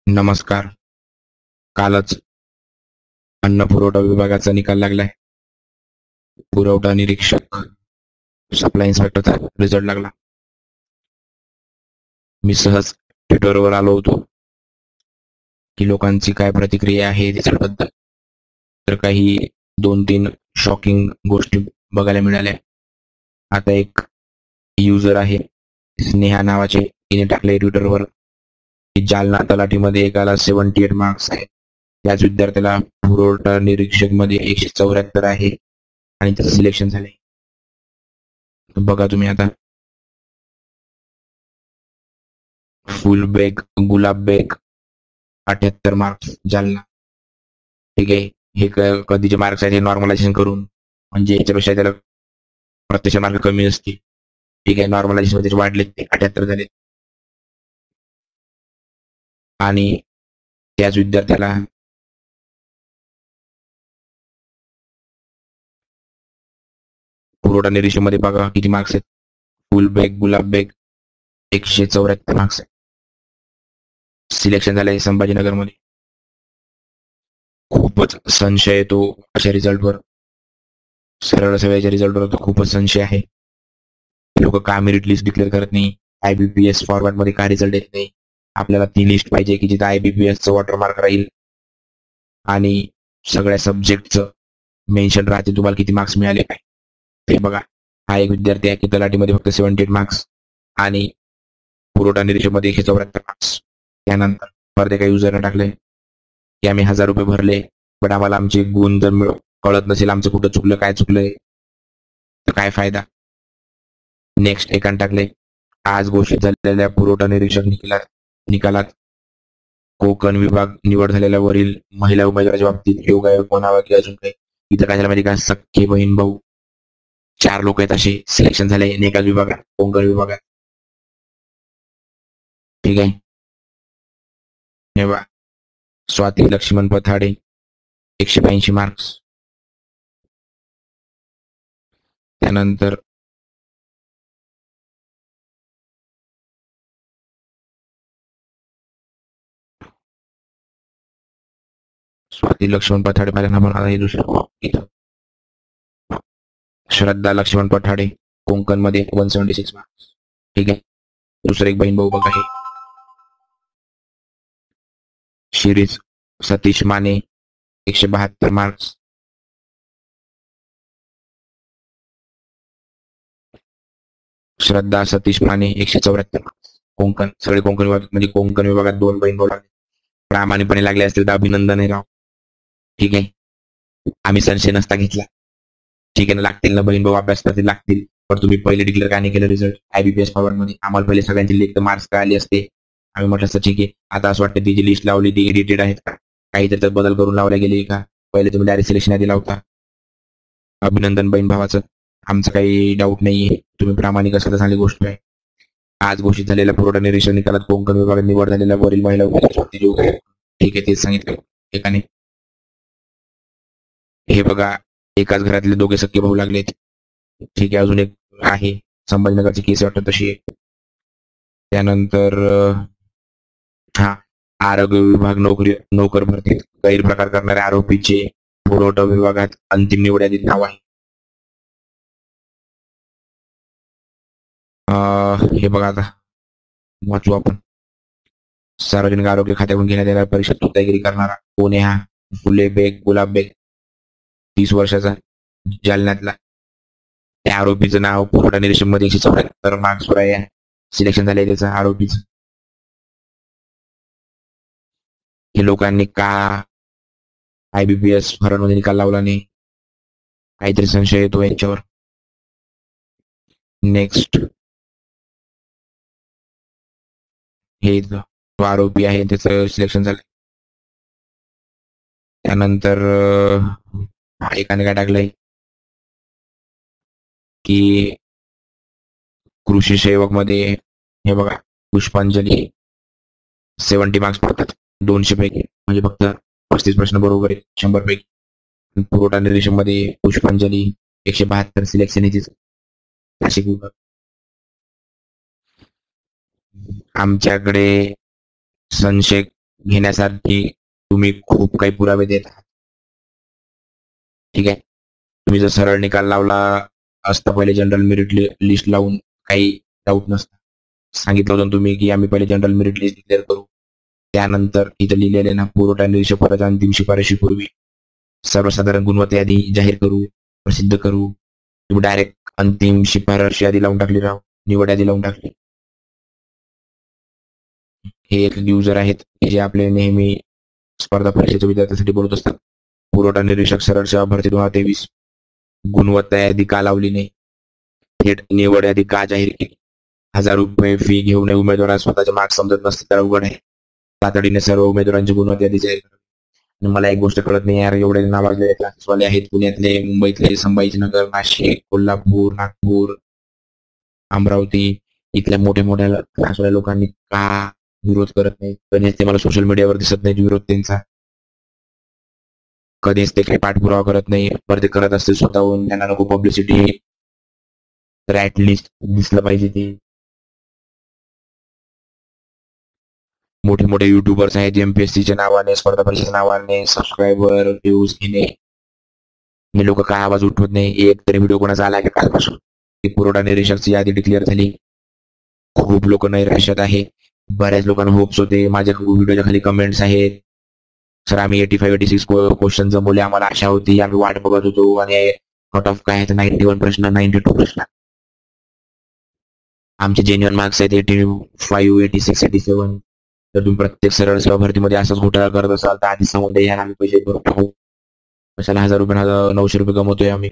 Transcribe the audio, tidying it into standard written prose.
नमस्कार. कालच अन्न पुरवठा विभागाचा निकाल लागलाय. पुरवठा निरीक्षक सप्लाय इन्स्पेक्टरचा रिझल्ट लागला. मी सहज ट्विटरवर आलो होतो की लोकांची काय प्रतिक्रिया आहे रिझल्टबद्दल. तर काही 2-3 शॉकिंग गोष्टी बघायला मिळाल्या. आता एक युजर आहे स्नेहा नावाचे, तिने टाकले ट्विटरवर की जालना तलाठीमध्ये एकाला 78 मार्क्स आहे. त्याच विद्यार्थ्याला पुरवठा निरीक्षक मध्ये 174 आहे आणि त्याचं सिलेक्शन झालंय. बघा तुम्ही आता. फुल बेग गुलाब बेग 78 मार्क्स जालना. ठीक आहे. हे कधीचे मार्क्स आहे नॉर्मलायझेशन करून, म्हणजे याच्यापेक्षा त्याला प्रत्यक्ष मार्क कमी असतील. ठीक आहे. नॉर्मलायझेशन मध्ये वाढले, 78 झाले. आणि त्याच विद्यार्थ्याला पुरवठा निरीक्षक मध्ये बघा किती मार्क्स आहेत. फुल बेग गुलाब बेग 174 मार्क्स आहे. सिलेक्शन झालंय संभाजीनगर मध्ये. खूपच संशय येतो अशा रिझल्टवर. सरळ सगळ्याच्या रिझल्टवर खूपच संशय आहे. लोक का मेरिट लिस्ट डिक्लेअर करत नाही, IBPS फॉर्मॅट मध्ये का रिझल्ट येत नाही. आपल्याला ती लिस्ट पाहिजे की जिथे IBPS चं वॉटरमार्क राहील आणि सगळ्या सब्जेक्टचं मेन्शन राहते तुम्हाला किती मार्क्स मिळाले काय ते बघा. हा एक विद्यार्थी आहे की तलाठीमध्ये फक्त 78 मार्क्स आणि पुरवठा निरीक्षक मध्ये 174 मार्क्स. त्यानंतर परत एका युजरने टाकले की आम्ही 1000 रुपये भरले, पण आम्हाला आमचे गुण जर कळत नसेल आमचं कुठं चुकलं काय चुकलंय तर काय फायदा. नेक्स्ट एकाने टाकले आज घोषित झालेल्या पुरवठा निरीक्षक निकालात कोकण विभाग निवड झालेल्या वरील महिला उमेदवाराच्या बाबतीत योगायोग म्हणावा की अजून काही. इथं काय झालं माहिती का, सख्खे बहीण भाऊ 4 लोक आहेत असे सिलेक्शन झाले एकाच विभागात, कोकण विभागात. ठीक आहे. हे बा स्वाती लक्ष्मण पथाडे 182 मार्क्स. त्यानंतर स्वाती लक्ष्मण पथाडे माझ्या नावानं आहे दुसरं इथं. श्रद्धा लक्ष्मण पठाडे कोकण मध्ये 176 मार्क्स. ठीक आहे. दुसरं एक बहीण भाऊ बघा आहे शिरीष सतीश माने 172 मार्क्स. श्रद्धा सतीश माने 174 मार्क्स. कोकण सगळे कोकण विभाग, म्हणजे कोकण विभागात 2 बहीण भाऊ लागले. प्रामाणिकपणे लागले असतील तर अभिनंदन आहे राव. ठीक आहे. आम्ही संशय नसता घेतला. ठीक आहे ना, लागतील ना बहीण भाऊ अभ्यास करतील लागतील. पण तुम्ही पहिले डिक्लेअर का नाही केलं रिझल्ट IBPS फॉर्मॅट मध्ये. आम्हाला पहिले सगळ्यांची लिस्ट मार्क्स का आले असते. आम्ही म्हटलं असतं ठीक आहे. आता असं वाटतं ती जी लिस्ट लावली ती एडिटेड आहेत का, काहीतरी त्यात बदल करून लावल्या गेले का. पहिले तुम्ही डायरेक्ट सिलेक्शन आधी लावता. अभिनंदन बहीण भावाचं, आमचं काही डाऊट नाहीये. तुम्ही प्रामाणिक असं चांगली गोष्ट आहे. आज घोषित झालेल्या पुरवठा निरीक्षण निकालात कोकण विभागात निवड झालेल्या वरील महिला उमेदवार. ठीक आहे. तेच सांगितलं एकाने. हे बघा एकाच घरातले दोघे सख्खे भाऊ लागलेत. ठीक आहे. अजून एक आहे संभाजीनगरची केस वाटत तशी आहे. त्यानंतर हा आरोग्य विभाग नोकर भरतीत गैरप्रकार करणाऱ्या आरोपीचे पुरवठा विभागात अंतिम निवड यादीत नाव आहे. हे बघा आता वाचू आपण. सार्वजनिक आरोग्य खात्याकडून घेण्यात येणाऱ्या परीक्षेत तयारी करणारा कोण आहे हा. फुले बेग गुलाब बेग 30 वर्षाचा जालन्यातला. त्या आरोपीचं नाव पुरवठा निरीक्षक मध्ये 174 मार्क्स वर आहे. सिलेक्शन झालंय त्याचं आरोपीचं. हे लोकांनी का IBPS फॉर्मॅट मध्ये निकाल लावला नाही, काहीतरी संशय येतो यांच्यावर. नेक्स्ट हे जो आरोपी आहे त्याचं सिलेक्शन झालं. त्यानंतर एकाने काय टाकलंय की कृषी सेवक मध्ये हे बघा पुष्पांजली 70 मार्क्स पडतात 200 पैकी, म्हणजे फक्त 35 प्रश्न बरोबर आहे 100 पैकी. पुरवठा निरीक्षक मध्ये पुष्पांजली 172 सिलेक्शन आहे तिचं नाशिक विभाग. आमच्याकडे संशय घेण्यासाठी तुम्ही खूप काही पुरावे देत आहात. ठीक आहे. तुम्ही जर सरळ निकाल लावला असता पहिले जनरल मेरिट लिस्ट लावून काही डाऊट नसता. सांगितलं होतं तुम्ही की आम्ही पहिले जनरल मेरिट लिस्ट डिक्लेअर करू, त्यानंतर इथं लिहिलेले ना पुरवठा निरीक्षक पदाच्या अंतिम शिफारशीपूर्वी सर्वसाधारण गुणवत्ता यादी जाहीर करू, प्रसिद्ध करू. तुम्ही डायरेक्ट अंतिम शिफारस यादी लावून टाकली राव, निवड यादी लावून टाकली. हे एक युजर आहेत जे आपले नेहमी स्पर्धा परीक्षेच्या विद्यार्थ्यांसाठी बोलत असतात. पुरवठा निरीक्षक सरळ सेवा भरती 2023 गुणवत्ता यादी का लावली नाही, थेट निवड यादी का जाहीर केली, 1000 रुपये फी घेऊन उमेदवारांना स्वतःचे मार्क्स समजत नसते तर अवघड आहे. तातडीने सर्व उमेदवारांची गुणवत्ता यादी जाहीर करा. आणि मला एक गोष्ट कळत नाही यार, एवढे नावाजलेले क्लासेसवाले आहेत पुण्यातले, मुंबईतले, संभाजीनगर, नाशिक, कोल्हापूर, नागपूर, अमरावती इथल्या मोठ्या मोठ्या क्लासवाल्या लोकांनी का विरोध करत नाही? कधीच ते मला सोशल मीडियावर दिसत नाही विरोध त्यांचा. कधीच ते काही पाठपुरावा करत नाही. पर ते करत असतील स्वतःहून, त्यांना नको पब्लिसिटी, तर ऍटलिस्ट दिसलं पाहिजे ते. मोठे मोठे युट्यूबर्स आहेत एमपीएससीच्या नावाने, स्पर्धा परीक्षेच्या नावाने सबस्क्रायबर व्ह्यूज घेणे. हे लोक काय आवाज उठवत नाही? एक तरी व्हिडिओ कोणाचा आला का कालपासून? ती पुरवठा निरीक्षकची यादी डिक्लेअर झाली, खूप लोक नैराश्यात आहे. बऱ्याच लोकांना होप्स होते. माझ्या व्हिडिओच्या खाली कमेंट्स आहेत, सर आम्ही 85-86 क्वेश्चन जमवले, आम्हाला आशा होती, आम्ही वाट बघत होतो, आणि कट ऑफ काय आहे 91 प्रश्न, 92 प्रश्न. आमचे जेन्युअन मार्क्स आहेत 85, 86, 87. तर तुम्ही प्रत्येक सरळ सेवा भरतीमध्ये असंच घोटाळा करत असाल तर आधीच सांगून द्या, आम्ही पैसे भरून टाकू. कशाला 1000 रुपये 900 रुपये कमवतोय आम्ही.